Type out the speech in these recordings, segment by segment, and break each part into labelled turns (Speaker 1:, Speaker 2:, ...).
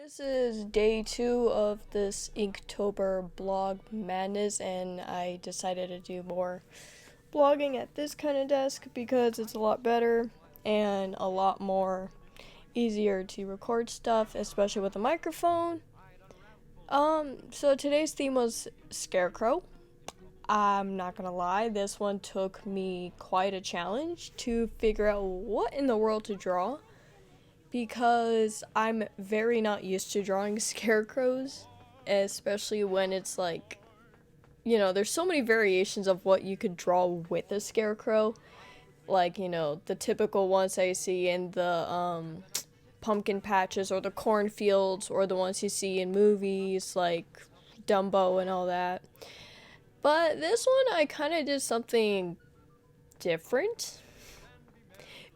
Speaker 1: This is day 2 of this Inktober blog madness, and I decided to do more blogging at this kind of desk because it's a lot better and a lot more easier to record stuff, especially with a microphone. So today's theme was Scarecrow. I'm not gonna lie, this one took me quite a challenge to figure out what in the world to draw because I'm very not used to drawing scarecrows, especially when it's like, there's so many variations of what you could draw with a scarecrow. Like, the typical ones I see in the pumpkin patches or the cornfields or the ones you see in movies like Dumbo and all that. But this one, I kind of did something different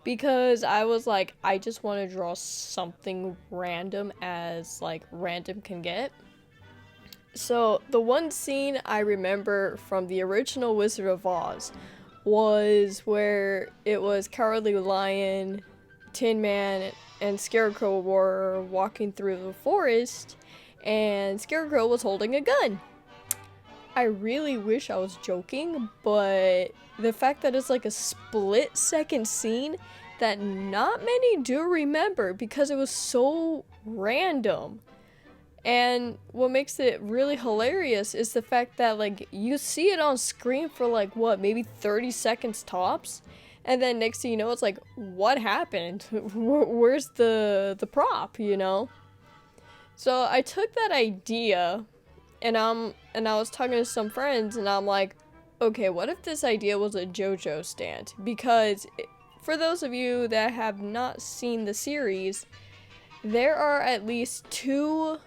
Speaker 1: because I was like, I just want to draw something random as like random can get. So the one scene I remember from the original Wizard of Oz was where it was Cowardly Lion, Tin Man, and Scarecrow were walking through the forest, and Scarecrow was holding a gun. I really wish I was joking, but the fact that it's like a split-second scene that not many do remember because it was so random. And what makes it really hilarious is the fact that like you see it on screen for like maybe 30 seconds tops, and then next thing you know it's like, what happened? Where's the prop, So I took that idea and I was talking to some friends, and I'm like, okay, what if this idea was a JoJo stand? Because for those of you that have not seen the series, there are at least two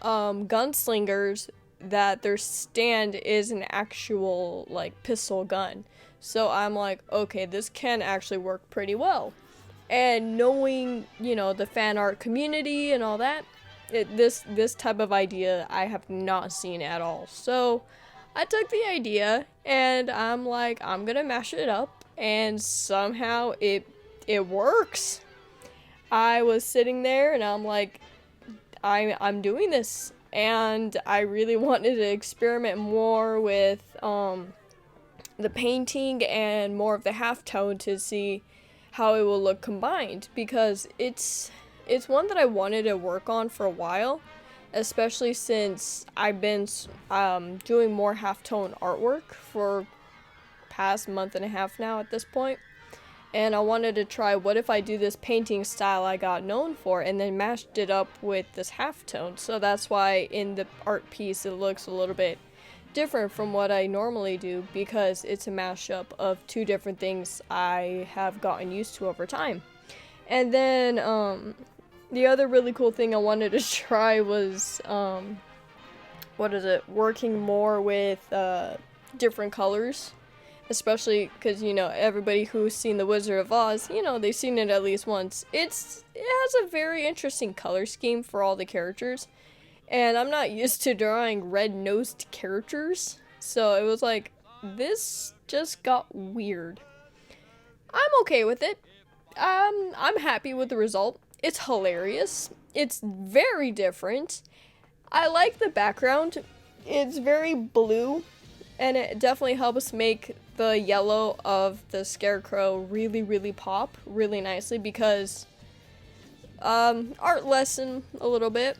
Speaker 1: gunslingers that their stand is an actual like pistol gun. So I'm like, okay, this can actually work pretty well. And knowing, the fan art community and all that, this type of idea I have not seen at all. So I took the idea and I'm like, I'm gonna mash it up, and somehow it works. I was sitting there and I'm like, I'm doing this, and I really wanted to experiment more with the painting and more of the halftone to see how it will look combined, because it's one that I wanted to work on for a while, especially since I've been doing more halftone artwork for past month and a half now at this point. And I wanted to try, what if I do this painting style I got known for and then mashed it up with this halftone. So that's why in the art piece it looks a little bit different from what I normally do, because it's a mashup of two different things I have gotten used to over time. And then the other really cool thing I wanted to try was working more with different colors, especially because everybody who's seen the Wizard of Oz, they've seen it at least once. It has a very interesting color scheme for all the characters, and I'm not used to drawing red-nosed characters, so it was like, this just got weird. I'm okay with it. I'm happy with the result. It's hilarious. It's very different. I like the background. It's very blue, and it definitely helps make the yellow of the Scarecrow really, really pop really nicely, because art lesson a little bit.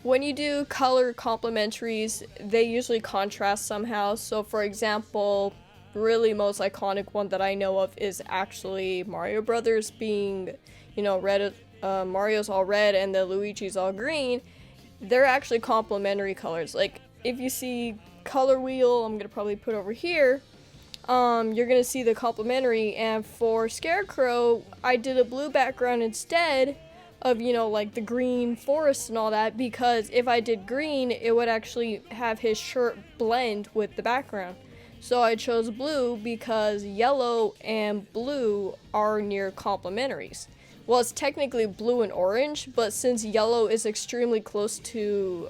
Speaker 1: When you do color complementaries, they usually contrast somehow. So for example, really most iconic one that I know of is actually Mario Brothers being, red. Mario's all red and the Luigi's all green. They're actually complementary colors. Like if you see color wheel, I'm gonna probably put over here, you're gonna see the complementary. And for Scarecrow, I did a blue background instead of, like the green forest and all that, because if I did green, it would actually have his shirt blend with the background. So I chose blue because yellow and blue are near complementaries. Well, it's technically blue and orange, but since yellow is extremely close to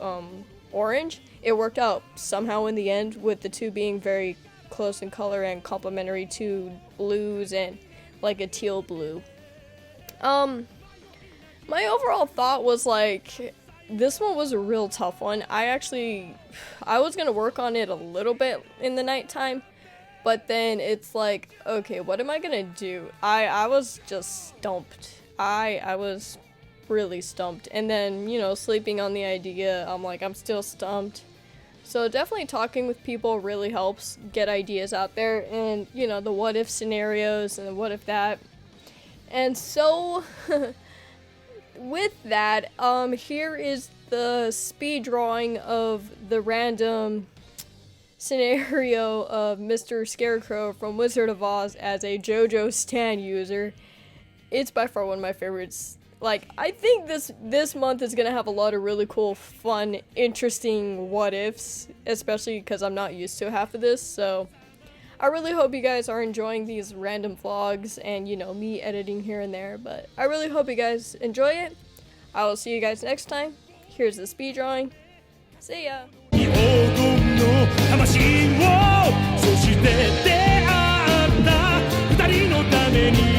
Speaker 1: orange, it worked out somehow in the end with the two being very close in color and complementary to blues and like a teal blue. My overall thought was like, this one was a real tough one. I was gonna work on it a little bit in the nighttime, but then it's like, okay, what am I gonna do? I was just stumped. I was really stumped. And then, you know, sleeping on the idea, I'm like, I'm still stumped. So definitely talking with people really helps get ideas out there, and, you know, the what if scenarios and the what if that. And so with that, here is the speed drawing of the random scenario of Mr. Scarecrow from Wizard of Oz as a JoJo Stan user. It's by far one of my favorites. Like, I think this month is gonna have a lot of really cool, fun, interesting what ifs, especially because I'm not used to half of this. So I really hope you guys are enjoying these random vlogs and, you know, me editing here and there. But I really hope you guys enjoy it. I will see you guys next time. Here's the speed drawing. See ya.
Speaker 2: 黄金の魂をそして出会った二人のために